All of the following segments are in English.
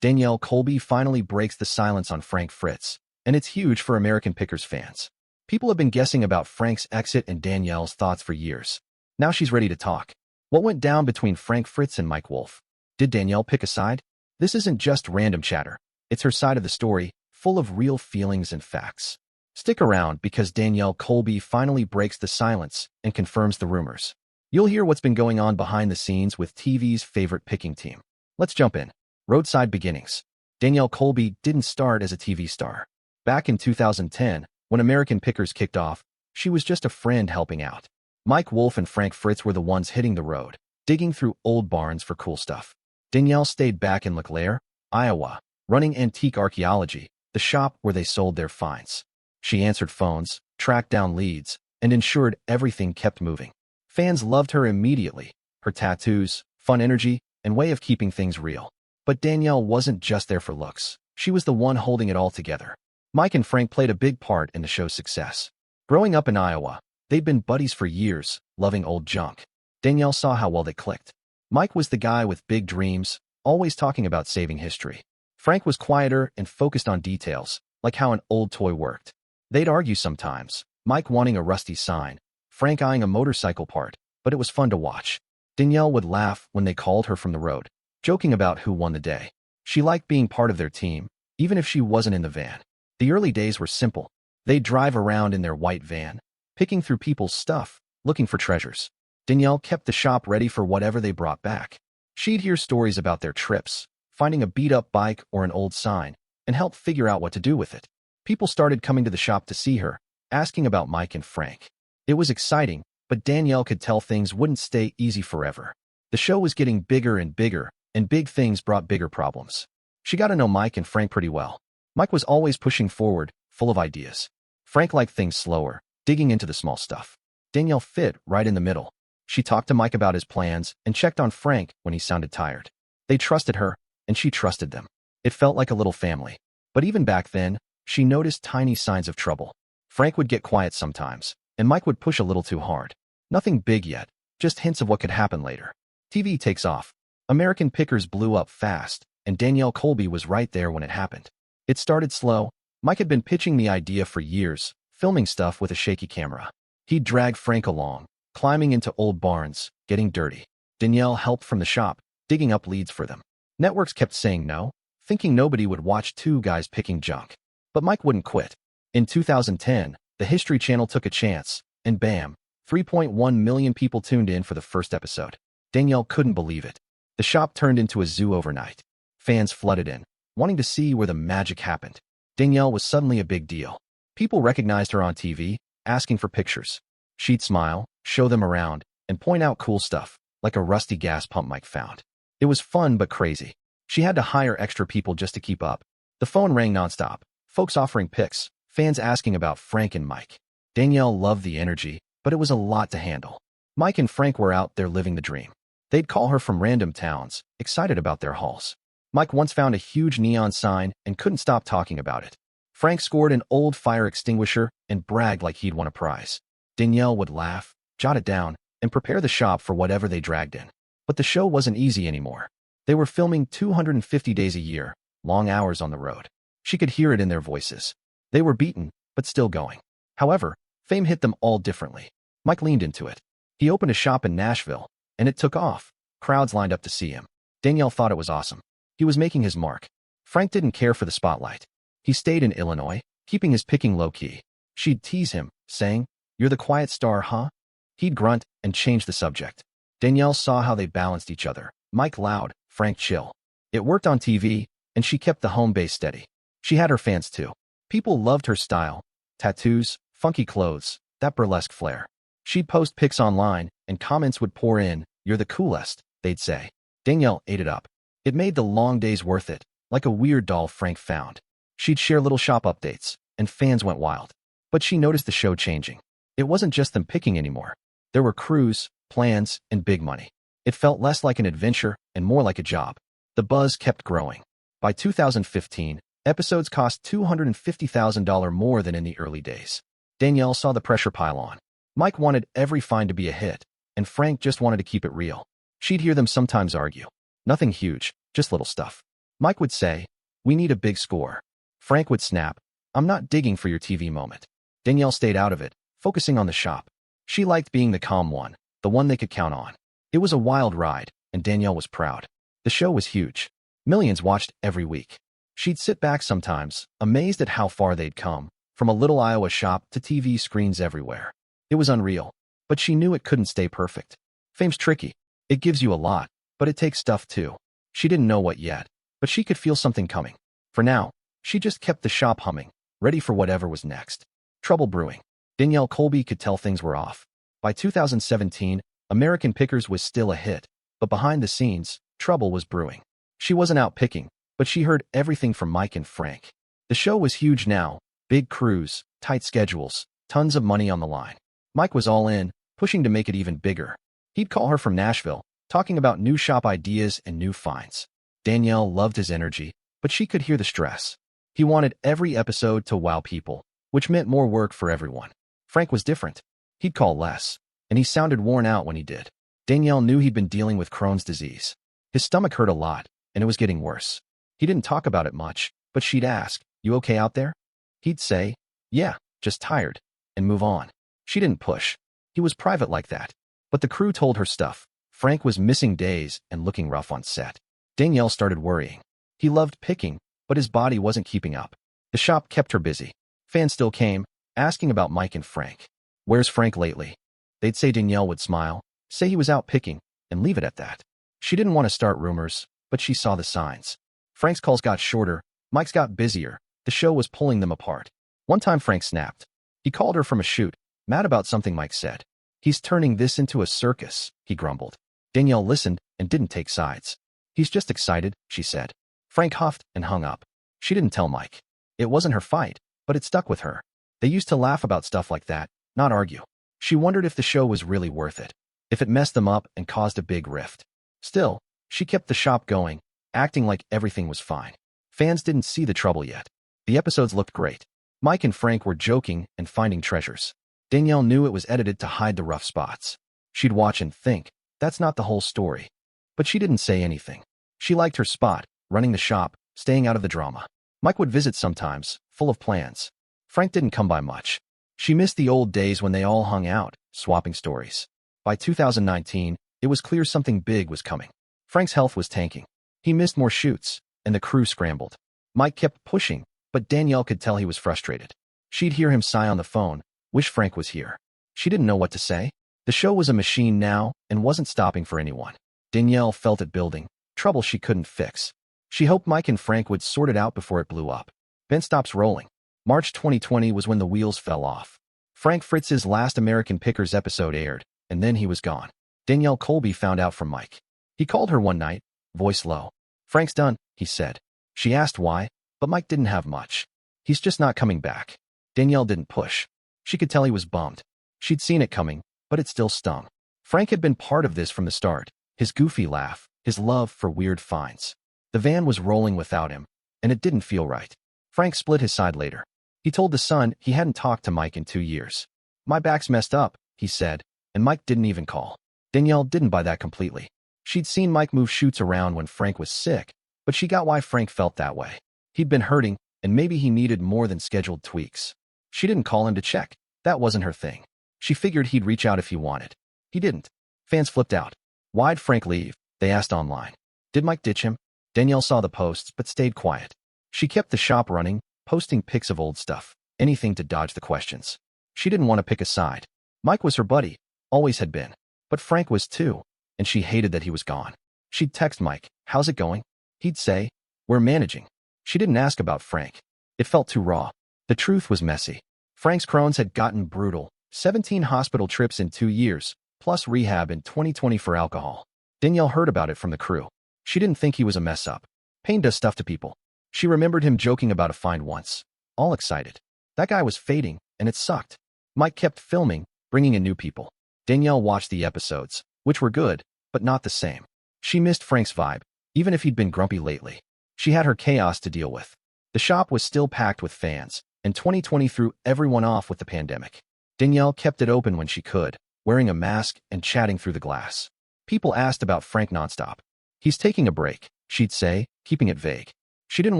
Danielle Colby finally breaks the silence on Fritz, and it's huge for American Pickers fans. People have been guessing about Frank's exit and Danielle's thoughts for years. Now she's ready to talk. What went down between Fritz and Mike Wolf? Did Danielle pick a side? This isn't just random chatter. It's her side of the story, full of real feelings and facts. Stick around because Danielle Colby finally breaks the silence and confirms the rumors. You'll hear what's been going on behind the scenes with TV's favorite picking team. Let's jump in. Roadside beginnings. Danielle Colby didn't start as a TV star. Back in 2010, when American Pickers kicked off, she was just a friend helping out. Mike Wolf and Fritz were the ones hitting the road, digging through old barns for cool stuff. Danielle stayed back in LeClaire, Iowa, running antique archaeology, the shop where they sold their finds. She answered phones, tracked down leads, and ensured everything kept moving. Fans loved her immediately, her tattoos, fun energy, and way of keeping things real. But Danielle wasn't just there for looks. She was the one holding it all together. Mike and Frank played a big part in the show's success. Growing up in Iowa, they'd been buddies for years, loving old junk. Danielle saw how well they clicked. Mike was the guy with big dreams, always talking about saving history. Frank was quieter and focused on details, like how an old toy worked. They'd argue sometimes, Mike wanting a rusty sign, Frank eyeing a motorcycle part, but it was fun to watch. Danielle would laugh when they called her from the road, joking about who won the day. She liked being part of their team, even if she wasn't in the van. The early days were simple. They'd drive around in their white van, picking through people's stuff, looking for treasures. Danielle kept the shop ready for whatever they brought back. She'd hear stories about their trips, finding a beat-up bike or an old sign, and help figure out what to do with it. People started coming to the shop to see her, asking about Mike and Frank. It was exciting, but Danielle could tell things wouldn't stay easy forever. The show was getting bigger, and big things brought bigger problems. She got to know Mike and Frank pretty well. Mike was always pushing forward, full of ideas. Frank liked things slower, digging into the small stuff. Danielle fit right in the middle. She talked to Mike about his plans and checked on Frank when he sounded tired. They trusted her, and she trusted them. It felt like a little family. But even back then, she noticed tiny signs of trouble. Frank would get quiet sometimes, and Mike would push a little too hard. Nothing big yet, just hints of what could happen later. TV takes off. American Pickers blew up fast, and Danielle Colby was right there when it happened. It started slow. Mike had been pitching the idea for years, filming stuff with a shaky camera. He'd drag Frank along, climbing into old barns, getting dirty. Danielle helped from the shop, digging up leads for them. Networks kept saying no, thinking nobody would watch two guys picking junk. But Mike wouldn't quit. In 2010, the History Channel took a chance, and bam, 3.1 million people tuned in for the first episode. Danielle couldn't believe it. The shop turned into a zoo overnight. Fans flooded in, wanting to see where the magic happened. Danielle was suddenly a big deal. People recognized her on TV, asking for pictures. She'd smile, show them around, and point out cool stuff, like a rusty gas pump Mike found. It was fun but crazy. She had to hire extra people just to keep up. The phone rang nonstop, folks offering pics, fans asking about Frank and Mike. Danielle loved the energy, but it was a lot to handle. Mike and Frank were out there living the dream. They'd call her from random towns, excited about their hauls. Mike once found a huge neon sign and couldn't stop talking about it. Frank scored an old fire extinguisher and bragged like he'd won a prize. Danielle would laugh, jot it down, and prepare the shop for whatever they dragged in. But the show wasn't easy anymore. They were filming 250 days a year, long hours on the road. She could hear it in their voices. They were beaten, but still going. However, fame hit them all differently. Mike leaned into it. He opened a shop in Nashville, and it took off. Crowds lined up to see him. Danielle thought it was awesome. He was making his mark. Frank didn't care for the spotlight. He stayed in Illinois, keeping his picking low-key. She'd tease him, saying, "You're the quiet star, huh?" He'd grunt and change the subject. Danielle saw how they balanced each other. Mike loud, Frank chill. It worked on TV, and she kept the home base steady. She had her fans too. People loved her style. Tattoos, funky clothes, that burlesque flair. She'd post pics online, and comments would pour in, "You're the coolest," they'd say. Danielle ate it up. It made the long days worth it, like a weird doll Frank found. She'd share little shop updates, and fans went wild. But she noticed the show changing. It wasn't just them picking anymore. There were crews, plans, and big money. It felt less like an adventure and more like a job. The buzz kept growing. By 2015, episodes cost $250,000 more than in the early days. Danielle saw the pressure pile on. Mike wanted every find to be a hit, and Frank just wanted to keep it real. She'd hear them sometimes argue. Nothing huge, just little stuff. Mike would say, "We need a big score." Frank would snap, "I'm not digging for your TV moment." Danielle stayed out of it, focusing on the shop. She liked being the calm one, the one they could count on. It was a wild ride, and Danielle was proud. The show was huge. Millions watched every week. She'd sit back sometimes, amazed at how far they'd come, from a little Iowa shop to TV screens everywhere. It was unreal, but she knew it couldn't stay perfect. Fame's tricky. It gives you a lot, but it takes stuff too. She didn't know what yet, but she could feel something coming. For now, she just kept the shop humming, ready for whatever was next. Trouble brewing. Danielle Colby could tell things were off. By 2017, American Pickers was still a hit, but behind the scenes, trouble was brewing. She wasn't out picking, but she heard everything from Mike and Frank. The show was huge now, big crews, tight schedules, tons of money on the line. Mike was all in, pushing to make it even bigger. He'd call her from Nashville, talking about new shop ideas and new finds. Danielle loved his energy, but she could hear the stress. He wanted every episode to wow people, which meant more work for everyone. Frank was different. He'd call less, and he sounded worn out when he did. Danielle knew he'd been dealing with Crohn's disease. His stomach hurt a lot, and it was getting worse. He didn't talk about it much, but she'd ask, "You okay out there?" He'd say, "Yeah, just tired," and move on. She didn't push. He was private like that. But the crew told her stuff. Frank was missing days and looking rough on set. Danielle started worrying. He loved picking, but his body wasn't keeping up. The shop kept her busy. Fans still came, asking about Mike and Frank. "Where's Frank lately?" They'd say. Danielle would smile, say he was out picking, and leave it at that. She didn't want to start rumors, but she saw the signs. Frank's calls got shorter, Mike's got busier. The show was pulling them apart. One time Frank snapped. He called her from a shoot, mad about something Mike said. "He's turning this into a circus," he grumbled. Danielle listened and didn't take sides. "He's just excited," she said. Frank huffed and hung up. She didn't tell Mike. It wasn't her fight, but it stuck with her. They used to laugh about stuff like that, not argue. She wondered if the show was really worth it, if it messed them up and caused a big rift. Still, she kept the shop going, acting like everything was fine. Fans didn't see the trouble yet. The episodes looked great. Mike and Frank were joking and finding treasures. Danielle knew it was edited to hide the rough spots. She'd watch and think, that's not the whole story. But she didn't say anything. She liked her spot, running the shop, staying out of the drama. Mike would visit sometimes, full of plans. Frank didn't come by much. She missed the old days when they all hung out, swapping stories. By 2019, it was clear something big was coming. Frank's health was tanking. He missed more shoots, and the crew scrambled. Mike kept pushing, but Danielle could tell he was frustrated. She'd hear him sigh on the phone, wish Frank was here. She didn't know what to say. The show was a machine now and wasn't stopping for anyone. Danielle felt it building, trouble she couldn't fix. She hoped Mike and Frank would sort it out before it blew up. Ben stops rolling. March 2020 was when the wheels fell off. Frank Fritz's last American Pickers episode aired, and then he was gone. Danielle Colby found out from Mike. He called her one night, voice low. "Frank's done," he said. She asked why, but Mike didn't have much. "He's just not coming back." Danielle didn't push. She could tell he was bummed. She'd seen it coming, but it still stung. Frank had been part of this from the start. His goofy laugh, his love for weird finds. The van was rolling without him, and it didn't feel right. Frank split his side later. He told the Sun he hadn't talked to Mike in 2 years. "My back's messed up," he said, and Mike didn't even call. Danielle didn't buy that completely. She'd seen Mike move shoots around when Frank was sick, but she got why Frank felt that way. He'd been hurting, and maybe he needed more than scheduled tweaks. She didn't call him to check. That wasn't her thing. She figured he'd reach out if he wanted. He didn't. Fans flipped out. "Why'd Frank leave?" they asked online. Did Mike ditch him? Danielle saw the posts but stayed quiet. She kept the shop running, posting pics of old stuff, anything to dodge the questions. She didn't want to pick a side. Mike was her buddy, always had been. But Frank was too, and she hated that he was gone. She'd text Mike, "How's it going?" He'd say, "We're managing." She didn't ask about Frank. It felt too raw. The truth was messy. Frank's Crohn's had gotten brutal, 17 hospital trips in 2 years, plus rehab in 2020 for alcohol. Danielle heard about it from the crew. She didn't think he was a mess up. Pain does stuff to people. She remembered him joking about a find once. All excited. That guy was fading, and it sucked. Mike kept filming, bringing in new people. Danielle watched the episodes, which were good, but not the same. She missed Frank's vibe, even if he'd been grumpy lately. She had her chaos to deal with. The shop was still packed with fans, and 2020 threw everyone off with the pandemic. Danielle kept it open when she could, wearing a mask and chatting through the glass. People asked about Frank nonstop. "He's taking a break," she'd say, keeping it vague. She didn't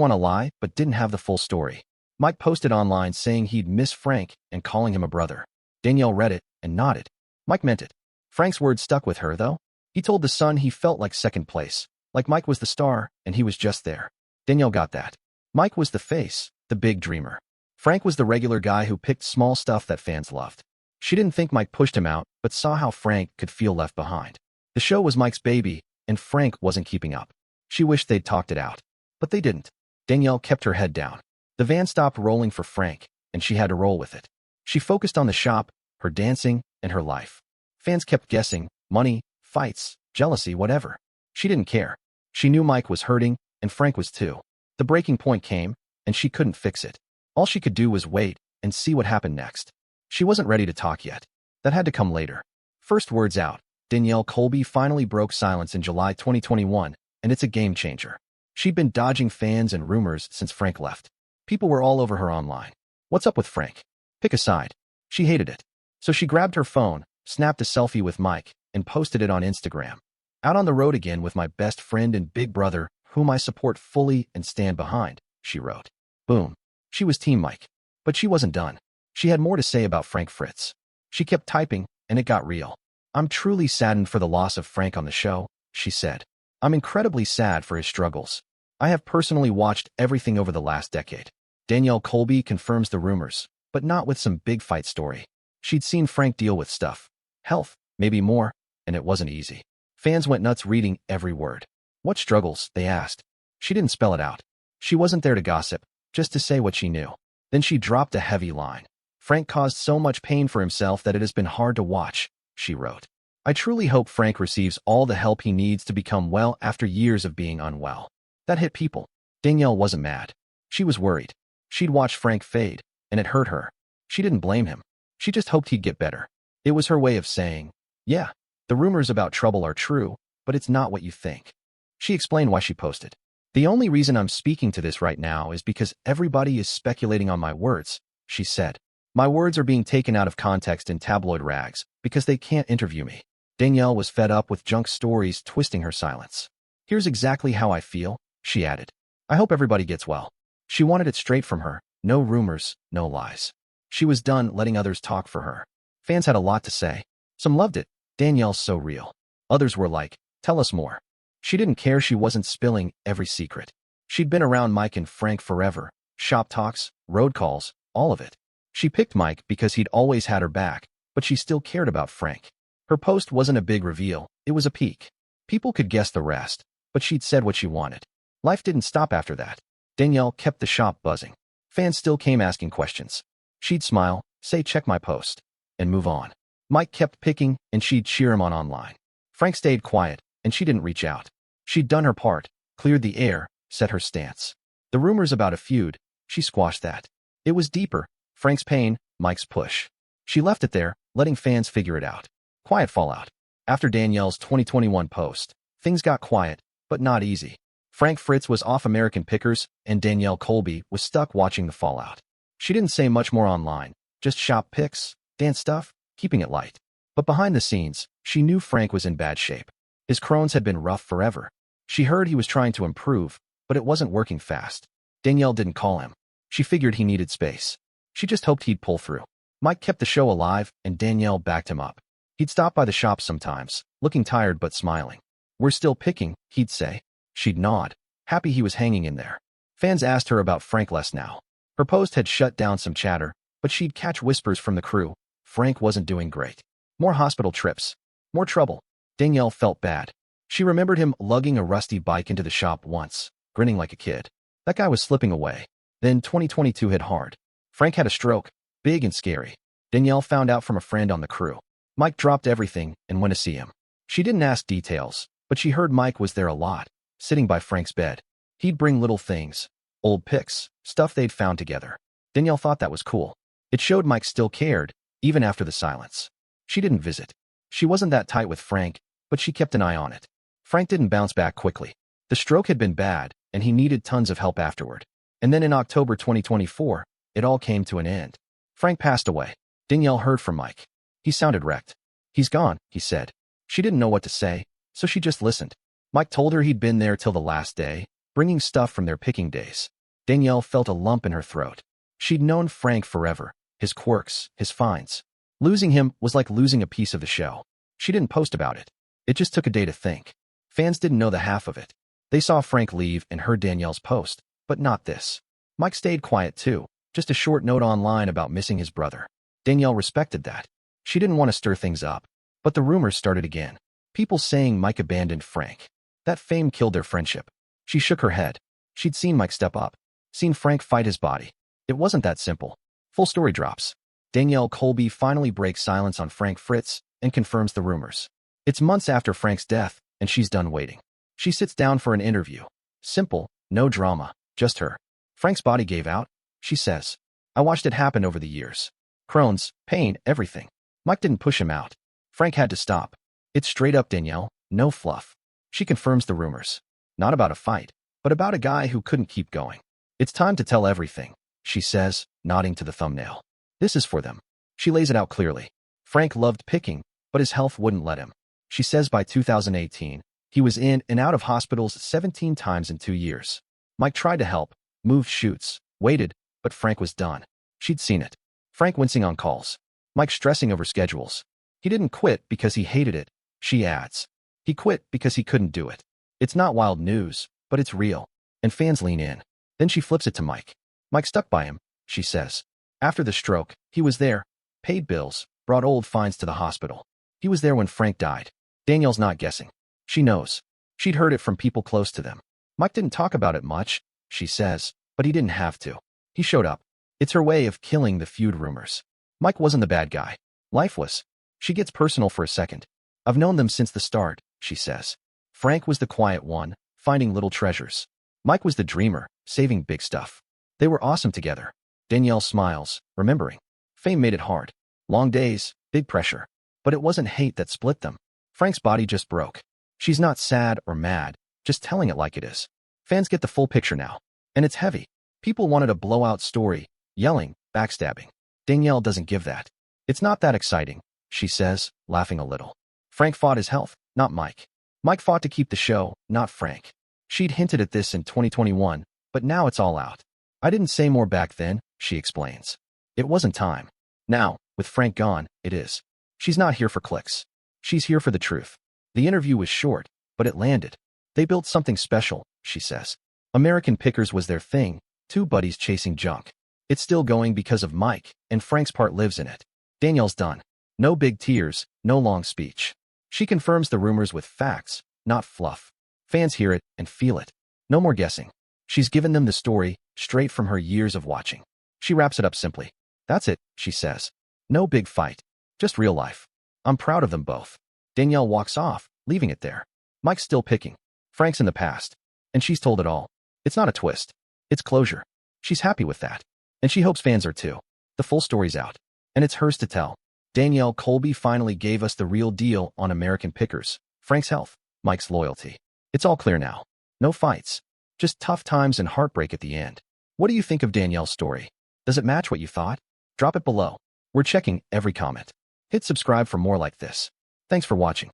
want to lie, but didn't have the full story. Mike posted online saying he'd miss Frank and calling him a brother. Danielle read it and nodded. Mike meant it. Frank's words stuck with her, though. He told the Sun he felt like second place, like Mike was the star and he was just there. Danielle got that. Mike was the face, the big dreamer. Frank was the regular guy who picked small stuff that fans loved. She didn't think Mike pushed him out, but saw how Frank could feel left behind. The show was Mike's baby, and Frank wasn't keeping up. She wished they'd talked it out. But they didn't. Danielle kept her head down. The van stopped rolling for Frank, and she had to roll with it. She focused on the shop, her dancing, and her life. Fans kept guessing, money, fights, jealousy, whatever. She didn't care. She knew Mike was hurting, and Frank was too. The breaking point came, and she couldn't fix it. All she could do was wait and see what happened next. She wasn't ready to talk yet. That had to come later. First words out, Danielle Colby finally broke silence in July 2021, and it's a game changer. She'd been dodging fans and rumors since Frank left. People were all over her online. What's up with Frank? Pick a side. She hated it. So she grabbed her phone, snapped a selfie with Mike, and posted it on Instagram. Out on the road again with my best friend and big brother, whom I support fully and stand behind, she wrote. Boom. She was Team Mike. But she wasn't done. She had more to say about Frank Fritz. She kept typing, and it got real. I'm truly saddened for the loss of Frank on the show, she said. I'm incredibly sad for his struggles. I have personally watched everything over the last decade. Danielle Colby confirms the rumors, but not with some big fight story. She'd seen Frank deal with stuff. Health, maybe more, and it wasn't easy. Fans went nuts reading every word. What struggles, they asked. She didn't spell it out. She wasn't there to gossip, just to say what she knew. Then she dropped a heavy line. Frank caused so much pain for himself that it has been hard to watch, she wrote. I truly hope Frank receives all the help he needs to become well after years of being unwell. That hit people. Danielle wasn't mad. She was worried. She'd watched Frank fade, and it hurt her. She didn't blame him. She just hoped he'd get better. It was her way of saying, yeah, the rumors about trouble are true, but it's not what you think. She explained why she posted. The only reason I'm speaking to this right now is because everybody is speculating on my words, she said. My words are being taken out of context in tabloid rags because they can't interview me. Danielle was fed up with junk stories twisting her silence. Here's exactly how I feel, she added. I hope everybody gets well. She wanted it straight from her. No rumors, no lies. She was done letting others talk for her. Fans had a lot to say. Some loved it. Danielle's so real. Others were like, tell us more. She didn't care she wasn't spilling every secret. She'd been around Mike and Frank forever. Shop talks, road calls, all of it. She picked Mike because he'd always had her back, but she still cared about Frank. Her post wasn't a big reveal, it was a peek. People could guess the rest, but she'd said what she wanted. Life didn't stop after that. Danielle kept the shop buzzing. Fans still came asking questions. She'd smile, say check my post, and move on. Mike kept picking, and she'd cheer him on online. Frank stayed quiet, and she didn't reach out. She'd done her part, cleared the air, set her stance. The rumors about a feud, she squashed that. It was deeper. Frank's pain, Mike's push. She left it there, letting fans figure it out. Quiet fallout. After Danielle's 2021 post, things got quiet, but not easy. Frank Fritz was off American Pickers, and Danielle Colby was stuck watching the fallout. She didn't say much more online, just shop pics, dance stuff, keeping it light. But behind the scenes, she knew Frank was in bad shape. His Crohn's had been rough forever. She heard he was trying to improve, but it wasn't working fast. Danielle didn't call him. She figured he needed space. She just hoped he'd pull through. Mike kept the show alive, and Danielle backed him up. He'd stop by the shop sometimes, looking tired but smiling. We're still picking, he'd say. She'd nod, happy he was hanging in there. Fans asked her about Frank less now. Her post had shut down some chatter, but she'd catch whispers from the crew. Frank wasn't doing great. More hospital trips. More trouble. Danielle felt bad. She remembered him lugging a rusty bike into the shop once, grinning like a kid. That guy was slipping away. Then 2022 hit hard. Frank had a stroke, big and scary. Danielle found out from a friend on the crew. Mike dropped everything and went to see him. She didn't ask details, but she heard Mike was there a lot, sitting by Frank's bed. He'd bring little things, old pics, stuff they'd found together. Danielle thought that was cool. It showed Mike still cared, even after the silence. She didn't visit. She wasn't that tight with Frank, but she kept an eye on it. Frank didn't bounce back quickly. The stroke had been bad, and he needed tons of help afterward. And then in October 2024, it all came to an end. Frank passed away. Danielle heard from Mike. He sounded wrecked. He's gone, he said. She didn't know what to say, so she just listened. Mike told her he'd been there till the last day, bringing stuff from their picking days. Danielle felt a lump in her throat. She'd known Frank forever, his quirks, his finds. Losing him was like losing a piece of the show. She didn't post about it. It just took a day to think. Fans didn't know the half of it. They saw Frank leave and heard Danielle's post, but not this. Mike stayed quiet too, just a short note online about missing his brother. Danielle respected that. She didn't want to stir things up. But the rumors started again. People saying Mike abandoned Frank. That fame killed their friendship. She shook her head. She'd seen Mike step up. Seen Frank fight his body. It wasn't that simple. Full story drops. Danielle Colby finally breaks silence on Frank Fritz and confirms the rumors. It's months after Frank's death, and she's done waiting. She sits down for an interview. Simple, no drama, just her. Frank's body gave out, she says. I watched it happen over the years. Crohn's, pain, everything. Mike didn't push him out. Frank had to stop. It's straight up Danielle, no fluff. She confirms the rumors. Not about a fight, but about a guy who couldn't keep going. It's time to tell everything, she says, nodding to the thumbnail. This is for them. She lays it out clearly. Frank loved picking, but his health wouldn't let him. She says by 2018, he was in and out of hospitals 17 times in 2 years. Mike tried to help, moved shoots, waited, but Frank was done. She'd seen it. Frank wincing on calls. Mike stressing over schedules. He didn't quit because he hated it, she adds. He quit because he couldn't do it. It's not wild news, but it's real. And fans lean in. Then she flips it to Mike. Mike stuck by him, she says. After the stroke, he was there, paid bills, brought old finds to the hospital. He was there when Frank died. Danielle's not guessing. She knows. She'd heard it from people close to them. Mike didn't talk about it much, she says, but he didn't have to. He showed up. It's her way of killing the feud rumors. Mike wasn't the bad guy. Life was. She gets personal for a second. I've known them since the start, she says. Frank was the quiet one, finding little treasures. Mike was the dreamer, saving big stuff. They were awesome together. Danielle smiles, remembering. Fame made it hard. Long days, big pressure. But it wasn't hate that split them. Frank's body just broke. She's not sad or mad, just telling it like it is. Fans get the full picture now. And it's heavy. People wanted a blowout story, yelling, backstabbing. Danielle doesn't give that. It's not that exciting, she says, laughing a little. Frank fought his health, not Mike. Mike fought to keep the show, not Frank. She'd hinted at this in 2021, but now it's all out. I didn't say more back then, she explains. It wasn't time. Now, with Frank gone, it is. She's not here for clicks. She's here for the truth. The interview was short, but it landed. They built something special, she says. American Pickers was their thing, two buddies chasing junk. It's still going because of Mike, and Frank's part lives in it. Danielle's done. No big tears, no long speech. She confirms the rumors with facts, not fluff. Fans hear it and feel it. No more guessing. She's given them the story, straight from her years of watching. She wraps it up simply. That's it, she says. No big fight. Just real life. I'm proud of them both. Danielle walks off, leaving it there. Mike's still picking. Frank's in the past. And she's told it all. It's not a twist. It's closure. She's happy with that. And she hopes fans are too. The full story's out. And it's hers to tell. Danielle Colby finally gave us the real deal on American Pickers. Frank's health. Mike's loyalty. It's all clear now. No fights. Just tough times and heartbreak at the end. What do you think of Danielle's story? Does it match what you thought? Drop it below. We're checking every comment. Hit subscribe for more like this. Thanks for watching.